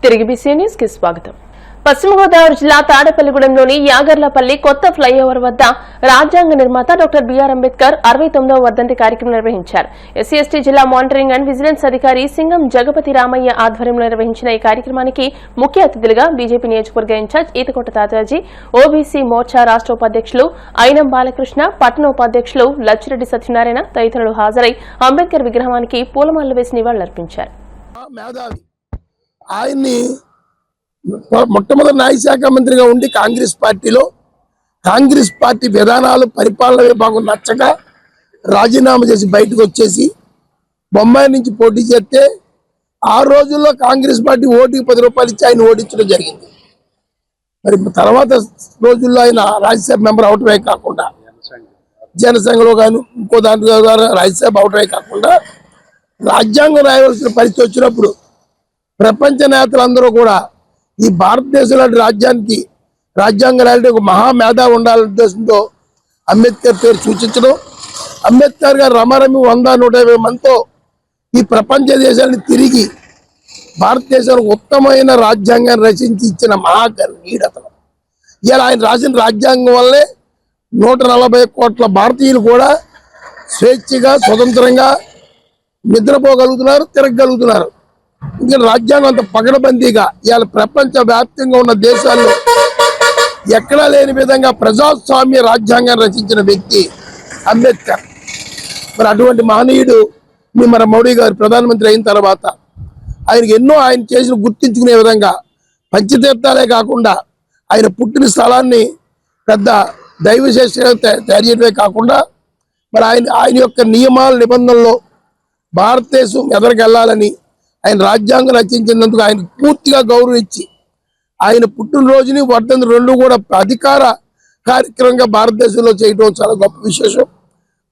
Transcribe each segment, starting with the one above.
తిరిగి BC news కి స్వాగతం. పశ్చిమ గోదావరి జిల్లా తాడేపల్లిగూడెంలోని యాగర్లపల్లి కొత్త ఫ్లైఓవర్ వద్ద రాజ్యాంగ నిర్మాత డాక్టర్ బిఆర్ అంబేద్కర్ 69వ వర్ధంతి కార్యక్రమం నిర్వహించారు. ఎస్సీ ఎస్టీ జిల్లా మానిటరింగ్ అండ్ విజిలెన్స్ అధికారి సింగం జగపతి రామయ్య ఆధ్వర్యంలో నిర్వహించిన ఈ కార్యక్రమానికి ముఖ్య అతిథులుగా బీజేపీ నియోజకవర్గ ఇన్ఛార్జ్ ఈతకోట తాతాజీ, ఓబీసీ మోర్చా రాష్ట్ర ఉపాధ్యక్షులు అయినం బాలకృష్ణ, పట్టణ ఉపాధ్యక్షులు లచ్చిరెడ్డి సత్యనారాయణ తదితరులు హాజరై అంబేద్కర్ విగ్రహానికి పూలమాలలు వేసి నివాళులర్పించారు. మొట్టమొదటి న్యాయశాఖ మంత్రిగా ఉండి కాంగ్రెస్ పార్టీ విధానాలు పరిపాలన విభాగం నచ్చక రాజీనామా చేసి బయటకు వచ్చేసి బొంబాయి నుంచి పోటీ చేస్తే ఆ రోజుల్లో కాంగ్రెస్ పార్టీ ఓటుకి 10 రూపాయలు ఇచ్చి ఆయన ఓడించడం జరిగింది. మరి తర్వాత రోజుల్లో ఆయన రాజ్యసభ మెంబర్ అవటమే కాకుండా జనసంఘలో కానీ ఇంకో దాంట్లో రాజ్యసభ అవటమే కాకుండా రాజ్యాంగం రాయవలసిన పరిస్థితి వచ్చినప్పుడు ప్రపంచ నేతలందరూ కూడా ఈ భారతదేశంలో రాజ్యాంగం రాయడానికి ఒక మహామేధావి ఉండాలనే ఉద్దేశంతో అంబేద్కర్ పేరు సూచించడం, అంబేద్కర్ గారు రమారమి 100-150 మందితో ఈ ప్రపంచ దేశాన్ని తిరిగి భారతదేశానికి ఉత్తమమైన రాజ్యాంగాన్ని రచించి ఇచ్చిన మహాకర్ణీయుడు అతను. ఇలా ఆయన రాసిన రాజ్యాంగం వల్లే 140 కోట్ల భారతీయులు కూడా స్వేచ్ఛగా స్వతంత్రంగా నిద్రపోగలుగుతున్నారు, తిరగలుగుతున్నారు. ఇంకా రాజ్యాంగం అంత పగడబందీగా ఇవాళ ప్రపంచ వ్యాప్తంగా ఉన్న దేశాల్లో ఎక్కడా లేని విధంగా ప్రజాస్వామ్య రాజ్యాంగాన్ని రచించిన వ్యక్తి అంబేద్కర్. మరి అటువంటి మహనీయుడు మన మోడీ గారు ప్రధానమంత్రి అయిన తర్వాత ఆయనకి ఎన్నో ఆయన చేసిన గుర్తించుకునే విధంగా పంచతీర్థాలే కాకుండా ఆయన పుట్టిన స్థలాన్ని పెద్ద దైవశేషంగా తయారు చేయడమే కాకుండా మరి ఆయన యొక్క నియమాల నిబంధనల్లో భారతదేశం ఎదరికెళ్లాలని ఆయన రాజ్యాంగం రచించినందుకు ఆయన పూర్తిగా గౌరవించి ఆయన పుట్టినరోజుని వర్ధంతి 2 కూడా అధికార కార్యక్రమంగా భారతదేశంలో చేయడం చాలా గొప్ప విశేషం.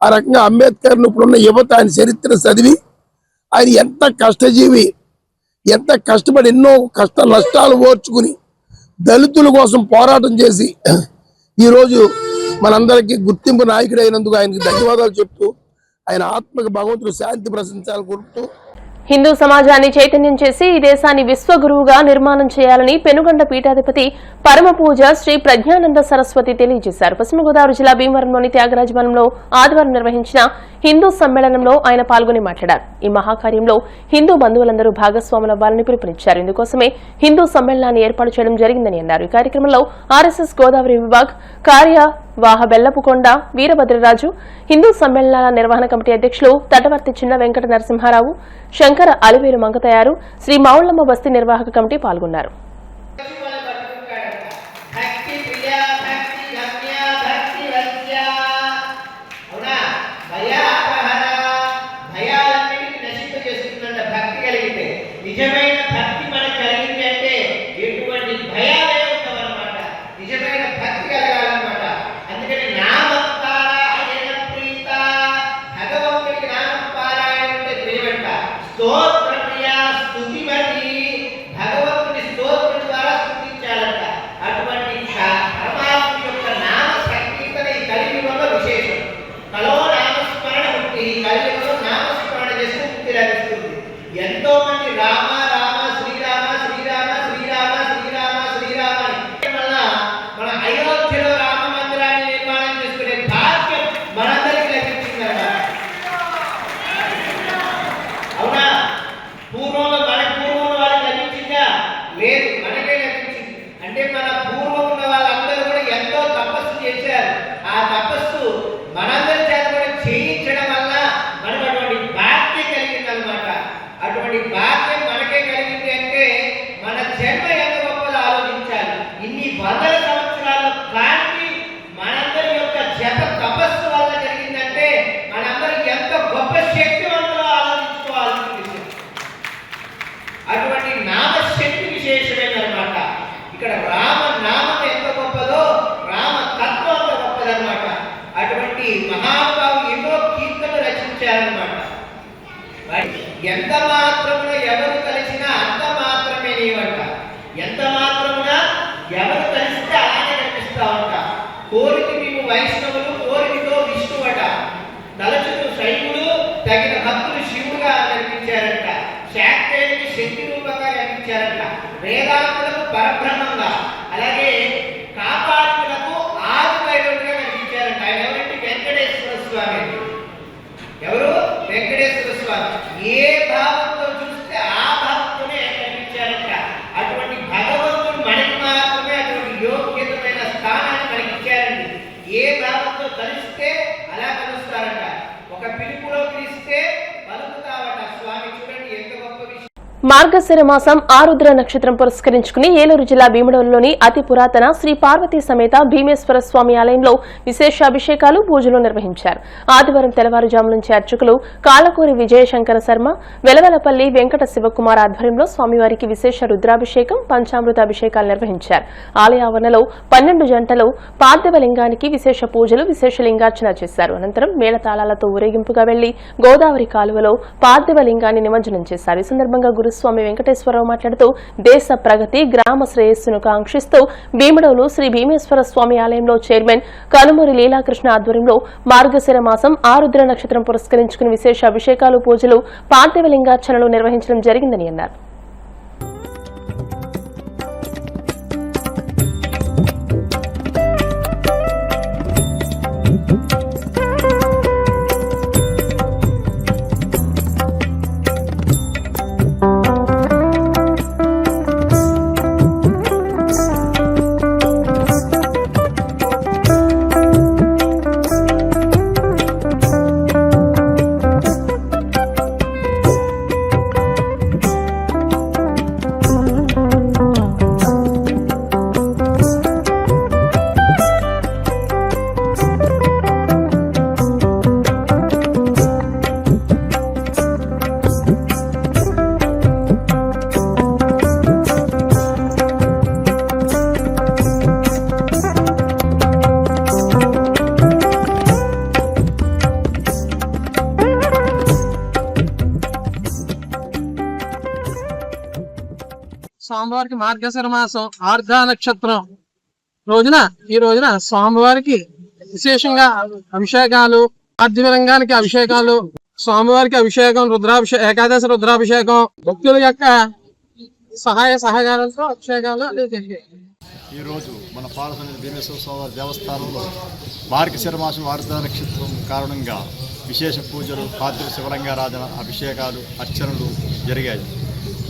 ఆ రకంగా అంబేద్కర్ను ఇప్పుడున్న యువత ఆయన చరిత్ర చదివి ఆయన ఎంత కష్టజీవి, ఎంత కష్టపడి ఎన్నో నష్టాలు ఓర్చుకుని దళితుల కోసం పోరాటం చేసి ఈరోజు మనందరికీ గుర్తింపు నాయకుడు అయినందుకు ఆయనకి ధన్యవాదాలు చెప్తూ ఆయన ఆత్మకు భగవంతుడు శాంతి ప్రశంసాలు కోరుతూ హిందూ సమాజాన్ని చైతన్యం చేసి ఈ దేశాన్ని విశ్వగురువుగా నిర్మాణం చేయాలని పెనుగొండ పీఠాధిపతి పరమపూజ శ్రీ ప్రజ్ఞానంద సరస్వతి తెలియజేశారు. పశ్చిమ గోదావరి జిల్లా భీమవరంలోని త్యాగరాజవనంలో ఆదివారం నిర్వహించిన హిందూ సమ్మేళనంలో ఆయన పాల్గొని మాట్లాడారు. ఈ మహాకార్యంలో హిందూ బంధువులందరూ భాగస్వాములవ్వాలని పిలుపునిచ్చారు. ఇందుకోసమే హిందూ సమ్మేళనాన్ని ఏర్పాటు చేయడం జరిగిందని అన్నారు. ఈ కార్యక్రమంలో ఆర్ఎస్ఎస్ గోదావరి విభాగ్ కార్యవాహ బెల్లపుకొండ వీరభద్రరాజు, హిందూ సమ్మేళనాల నిర్వహణ కమిటీ అధ్యక్షులు తటవర్తి చిన్న వెంకట నరసింహారావు, శంకర అలివేలు మంగతయారు, శ్రీ మావుళ్లమ్మ బస్తీ నిర్వాహక కమిటీ పాల్గొన్నారు. ఎంతో మంది రామ రామ శ్రీరామ శ్రీరామ శ్రీరామ శ్రీరామ శ్రీరామ వల్ల మన అయోధ్యలో రామ మందిరాన్ని నిర్మాణం చేసుకునే భాగ్యం మనందరికీ లభించిందన్నమాట. అవునా? పూర్వంలో వాళ్ళకి లభించిందా? లేదు, మనకే లభించింది. అంటే మన పూర్వం ఉన్న వాళ్ళందరూ కూడా ఎంతో తపస్సు చేశారు. ఆ తపస్సు మనందరి చేత కూడా చేయించడం వల్ల మనకు అటువంటి భాగ్యం కలిగిందన్నమాట. అటువంటి భాగ్యం మనకే కలిగింది అంటే మన జన్మ ఎంత గొప్పదో ఆలోచించాలి. ఇన్ని వందల సంవత్సరాల కాంతి మనందరి యొక్క జప తపస్సు వల్ల జరిగిందంటే మనందరికి ఎంత గొప్ప శక్తివంతులో ఆలోచించుకోవాల్సిన విషయం. అటువంటి నామశక్తి విశేషమైనమాట. ఇక్కడ రామ నామం ఎంత గొప్పదో రామ తత్వం అంత గొప్పదన్నమాట. అటువంటి మహానుభావులు ఎన్నో కీర్తనలు రచించారన్నమాట. ఎంత మాత్రమున ఎవరు కలిసినా అంత మాత్రమే నీవంట. ఎంత మాత్రమున ఎవరు కలిస్తే అలానే కనిపిస్తా ఉంటా. కోరిక మేము వైష్ణవులు, కోరికతో విష్ణువట. తలచుకు శైవుడు, తగిన భక్తులు శివుడుగా కనిపించారంట. శాక్తేయుడికి శక్తి రూపంగా కనిపించారంట. వేదాంతులకు పరబ్రహ్మంగా, అలాగే కాపాడులకు ఆదిపైరుడుగా కనిపించారంట. ఆయన ఎవరంటే వెంకటేశ్వర స్వామి. ఎవరు? వెంకటేశ్వర స్వామి. ఏ భావంతో చూస్తే ఆ భావంతోనే కనిపించారంట. అటువంటి భగవంతుడు మనకి మాత్రమే అటువంటి యోగ్యతమైన స్థానాన్ని మనకి ఇచ్చారండి. ఏ భావంతో కలిస్తే అలా కలుస్తారంట. ఒక పిలుపులో పిలిస్తే పలుకుతావట స్వామి. చూడండి ఎంత గొప్ప విషయం. మార్గశిర మాసం ఆరుద్ర నక్షత్రం పురస్కరించుకుని ఏలూరు జిల్లా భీమడోలులోని అతి పురాతన శ్రీ పార్వతీ సమేత భీమేశ్వర స్వామి ఆలయంలో విశేష అభిషేకాలు పూజలు నిర్వహించారు. ఆదివారం తెల్లవారుజాము నుంచి అర్చకులు కాలకూరి విజయశంకర శర్మ, వెలవెలపల్లి వెంకట శివకుమార్ ఆధ్వర్యంలో స్వామివారికి విశేష రుద్రాభిషేకం, పంచామృత అభిషేకాలు నిర్వహించారు. ఆలయ ఆవరణలో 12 జంటలు పార్థివ లింగానికి విశేష పూజలు, విశేష లింగార్చన చేశారు. అనంతరం మేళతాళాలతో ఊరేగింపుగా వెళ్లి గోదావరి కాలువలో పార్థివ లింగాన్ని నిమజ్జనం చేశారు. ఈ సందర్భంగా స్వామి వెంకటేశ్వరరావు మాట్లాడుతూ దేశ ప్రగతి, గ్రామ శ్రేయస్సును కాంక్షిస్తూ భీమడోలు శ్రీ భీమేశ్వర స్వామి ఆలయంలో చైర్మన్ కనుమూరి లీలాకృష్ణ ఆధ్వర్యంలో మార్గశిర మాసం ఆరుద్ర నక్షత్రం పురస్కరించుకుని విశేష అభిషేకాలు, పూజలు, పార్థివ లింగార్చనలు నిర్వహించడం జరిగిందని అన్నారు. స్వామివారికి మార్గశిర మాసం ఆర్ధ నక్షత్రం ఈ రోజున స్వామివారికి విశేషంగా అభిషేకాలు, పార్థివ లింగానికి అభిషేకాలు, స్వామివారికి అభిషేకం, ఏకాదశి రుద్రాభిషేకం, భక్తుల యొక్క సహాయ సహకారాలతో అభిషేకాలు జరిగాయి. ఈ రోజు మన పార్వతీ భీమేశ్వర స్వామి దేవస్థానంలో మార్గశిర మాసం ఆర్ధ నక్షత్రం కారణంగా విశేష పూజలు, పార్థివ శివలింగారాధన, అభిషేకాలు, అర్చనలు జరిగాయి.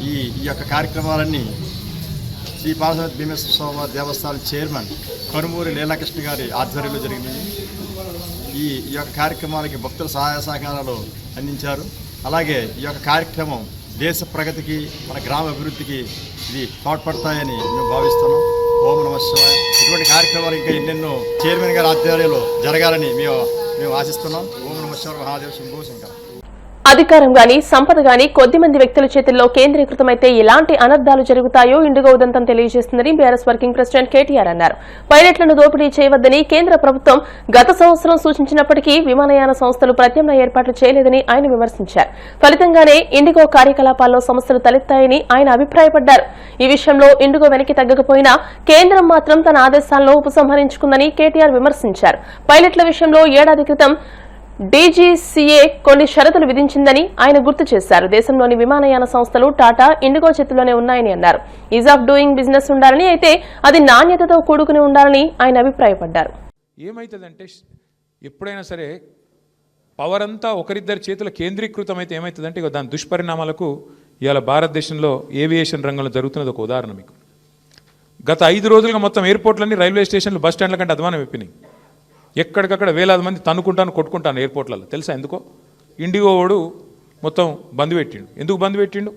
ఈ యొక్క కార్యక్రమాలన్నీ శ్రీ పార్వతీ భీమేశ్వర స్వామి దేవస్థానం చైర్మన్ కనుమూరి లీలాకృష్ణ గారి ఆధ్వర్యంలో జరిగింది. ఈ యొక్క కార్యక్రమాలకి భక్తుల సహాయ సహకారాలు అందించారు. అలాగే ఈ యొక్క కార్యక్రమం దేశ ప్రగతికి, మన గ్రామ అభివృద్ధికి ఇది తోడ్పడతాయని మేము భావిస్తున్నాం. ఓం నమః శివాయ. ఇటువంటి కార్యక్రమాలు ఇంకా ఎన్నెన్నో చైర్మన్ గారి ఆధ్వర్యంలో జరగాలని మేము ఆశిస్తున్నాం. ఓం నమః శివాయ. మహాదేవ శంభో శంకర. అధికారం గాని, సంపద గాని కొద్ది మంది వ్యక్తుల చేతుల్లో కేంద్రీకృతమైతే ఎలాంటి అనర్థాలు జరుగుతాయో ఇండిగో ఉదంతం తెలియజేస్తుందని బీఆర్ఎస్ వర్కింగ్ ప్రెసిడెంట్ కేటీఆర్ అన్నారు. పైలట్లను దోపిడీ చేయవద్దని కేంద్ర ప్రభుత్వం గత సంవత్సరం సూచించినప్పటికీ విమానయాన సంస్థలు ప్రత్యామ్నాయ ఏర్పాట్లు చేయలేదని ఆయన విమర్శించారు. ఫలితంగానే ఇండిగో కార్యకలాపాల్లో సమస్యలు తలెత్తాయని ఆయన అభిప్రాయపడ్డారు. ఈ విషయంలో ఇండిగో వెనక్కి తగ్గకపోయినా కేంద్రం మాత్రం తన ఆదేశాలను ఉపసంహరించుకుందని కేటీఆర్ విమర్శించారు. పైలట్ల విషయంలో ఏడాది క్రితం డీజీసీఏ కొన్ని షరతులు విధించిందని ఆయన గుర్తు చేశారు. దేశంలోని విమానయాన సంస్థలు టాటా, ఇండిగో చేతుల్లోనే ఉన్నాయని అన్నారు. ఈజ్ ఆఫ్ డూయింగ్ బిజినెస్ ఉండాలని, అయితే అది నాణ్యతతో కూడుకుని ఉండాలని ఆయన అభిప్రాయపడ్డారు. ఏమైతుందంటే ఎప్పుడైనా సరే పవర్ అంతా ఒకరిద్దరి చేతుల కేంద్రీకృతం అయితే ఏమవుతుందంటే దాని దుష్పరిణామాలకు ఇవాళ భారతదేశంలో ఏవియేషన్ రంగంలో జరుగుతున్నది ఒక ఉదాహరణ. మీకు గత 5 రోజులుగా మొత్తం ఎయిర్పోర్ట్లన్నీ, రైల్వే స్టేషన్లు, బస్ స్టాండ్ల కంటే అధ్వానం అయిపోయినాయి. ఎక్కడికక్కడ వేలాది మంది కొట్టుకుంటాను ఎయిర్పోర్ట్లలో. తెలుసా ఎందుకో? ఇండిగో వాడు మొత్తం బంద్ పెట్టిండు. ఎందుకు బంద్ పెట్టిండు?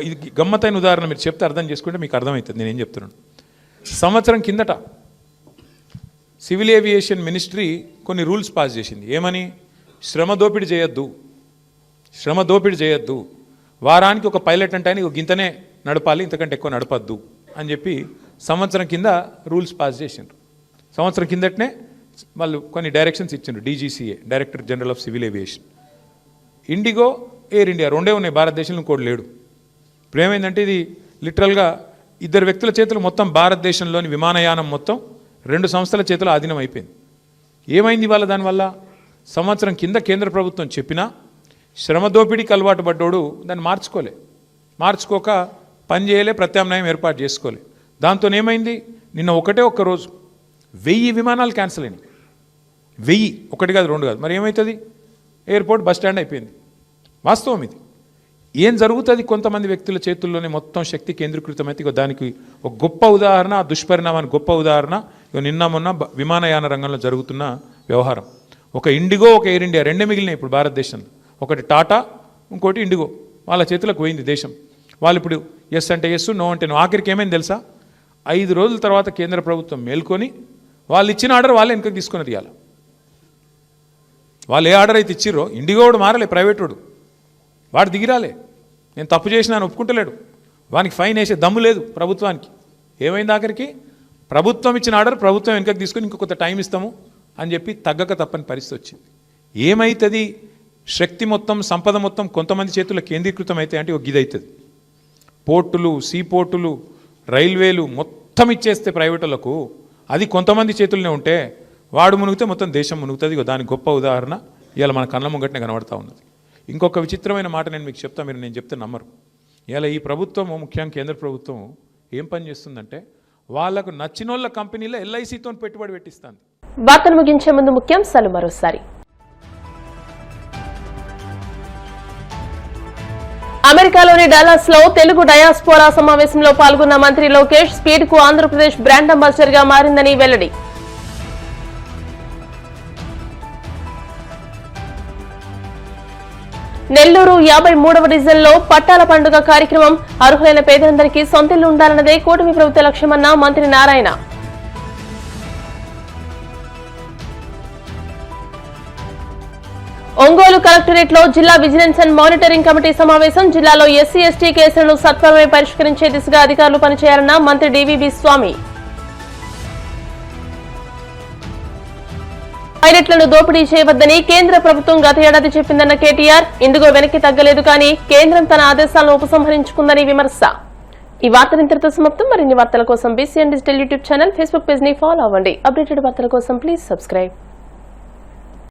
ఇది గమ్మత్తైన ఉదాహరణ. మీరు చెప్తే అర్థం చేసుకుంటే మీకు అర్థమవుతుంది నేనేం చెప్తున్నాను. సంవత్సరం కిందట సివిల్ ఏవియేషన్ మినిస్ట్రీ కొన్ని రూల్స్ పాస్ చేసింది. ఏమని? శ్రమ దోపిడీ చేయొద్దు, వారానికి ఒక పైలట్ అంటే ఆయన గింతనే నడపాలి, ఇంతకంటే ఎక్కువ నడపద్దు అని చెప్పి సంవత్సరం కింద రూల్స్ పాస్ చేసిండ్రు. సంవత్సరం కిందటనే వాళ్ళు కొన్ని డైరెక్షన్స్ ఇచ్చిండ్రు. DGCA, director general of civil aviation. IndiGo, air India రెండే ఉన్నాయి భారతదేశంలో, ఇంకోటి లేడు. ఇప్పుడు ఏమైందంటే ఇది లిటరల్గా 2 వ్యక్తుల చేతులు మొత్తం భారతదేశంలోని విమానయానం మొత్తం 2 సంస్థల చేతులు ఆధీనం అయిపోయింది. ఏమైంది ఇవాళ? దానివల్ల సంవత్సరం కింద కేంద్ర ప్రభుత్వం చెప్పినా శ్రమ దోపిడీకి అలవాటు పడ్డోడు దాన్ని మార్చుకోక పని చేయలే, ప్రత్యామ్నాయం ఏర్పాటు చేసుకోలే. దాంతో ఏమైంది, నిన్న ఒక్క రోజు 1000 విమానాలు క్యాన్సిల్ అయినాయి. 1000, ఒకటి కాదు, రెండు కాదు. మరి ఏమవుతుంది, ఎయిర్పోర్ట్ బస్ స్టాండ్ అయిపోయింది. వాస్తవం ఇది. ఏం జరుగుతుంది, కొంతమంది వ్యక్తుల చేతుల్లోనే మొత్తం శక్తి కేంద్రీకృతమైతే. దానికి ఒక గొప్ప ఉదాహరణ, ఆ దుష్పరిణామానికి గొప్ప ఉదాహరణ నిన్న మొన్న విమానయాన రంగంలో జరుగుతున్న వ్యవహారం. ఒక ఇండిగో, ఒక ఎయిర్ ఇండియా, రెండే మిగిలినాయి ఇప్పుడు భారతదేశంలో. ఒకటి టాటా, ఇంకోటి ఇండిగో. వాళ్ళ చేతులకు పోయింది దేశం. వాళ్ళు ఇప్పుడు ఎస్ అంటే ఎస్, నో అంటే నో. ఆఖరికి ఏమైంది తెలుసా, 5 రోజుల తర్వాత కేంద్ర ప్రభుత్వం మేల్కొని వాళ్ళు ఇచ్చిన ఆర్డర్ వాళ్ళే వెనక్కి తీసుకున్నది. ఇవాళ వాళ్ళు ఏ ఆర్డర్ అయితే ఇచ్చిర్రో, ఇండిగో వాడు మారలే, ప్రైవేట్ వాడు, వాడు దిగిరాలే. నేను తప్పు చేసినాను ఒప్పుకుంటలేడు, వానికి ఫైన్ వేసే దమ్ము లేదు ప్రభుత్వానికి. ఏమైంది ఆఖరికి, ప్రభుత్వం ఇచ్చిన ఆర్డర్ ప్రభుత్వం వెనకకి తీసుకొని ఇంకొక టైం ఇస్తాము అని చెప్పి తగ్గక తప్పని పరిస్థితి వచ్చింది. ఏమవుతుంది, శక్తి మొత్తం, సంపద మొత్తం కొంతమంది చేతుల్లో కేంద్రీకృతం అయితే అంటే ఒక గిది అవుతుంది. పోర్టులు, సీ పోర్టులు, రైల్వేలు మొత్తం ఇచ్చేస్తే ప్రైవేటులకు, అది కొంతమంది చేతుల్లోనే ఉంటే వాడు మునిగితే మొత్తం దేశం మునుగుతుంది. దానికి గొప్ప ఉదాహరణ ఇవాళ మన కళ్ళ ముంగటనే కనబడతా ఉన్నది. ఇంకొక విచిత్రమైన మాట నేను మీకు చెప్తా, మీరు నేను చెప్తే నమ్మరు. ఇలా ఈ ప్రభుత్వము, ముఖ్యంగా కేంద్ర ప్రభుత్వం ఏం పని చేస్తుందంటే, వాళ్ళకు నచ్చినోళ్ళ కంపెనీలో LICతో పెట్టుబడి పెట్టిస్తుంది. వార్తలు ముగించే ముందు ముఖ్యాంశాలు మరోసారి. అమెరికాలోని డల్లాస్ లో తెలుగు డయాస్పోరా సమావేశంలో పాల్గొన్న మంత్రి లోకేష్ స్పీడ్ కు ఆంధ్రప్రదేశ్ బ్రాండ్ అంబాసిడర్ గా మారిందని వెల్లడి. నెల్లూరు 53వ డివిజన్లో పట్టాల పండుగ కార్యక్రమం. అర్హులైన పేదలందరికీ సొంతిల్లు ఉండాలన్నదే కూటమి ప్రభుత్వ లక్ష్యమన్న మంత్రి నారాయణ. ఒంగోలు కలెక్టరేట్ లో జిల్లా విజిలెన్స్ అండ్ మానిటరింగ్ కమిటీ సమావేశం. జిల్లాలో ఎస్సీ ఎస్టీ కేసులను సత్వరమే పరిష్కరించే దిశగా అధికారులు పనిచేయాలన్న మంత్రి డివివి స్వామి. పైలట్లను దోపిడీ చేయవద్దని కేంద్ర ప్రభుత్వం గత ఏడాది చెప్పిందన్న కేటీఆర్. ఇందుకు వెనక్కి తగ్గలేదు కానీ కేంద్రం తన ఆదేశాలను ఉపసంహరించుకుందని విమర్శ. ఈ వార్తలు ఇంతటితో సమాప్తం. మరిన్ని వార్తల కోసం BCN digital YouTube channel, Facebook page ని ఫాలో అవ్వండి. అప్డేటెడ్ వార్తల కోసం ప్లీజ్ సబ్స్క్రైబ్.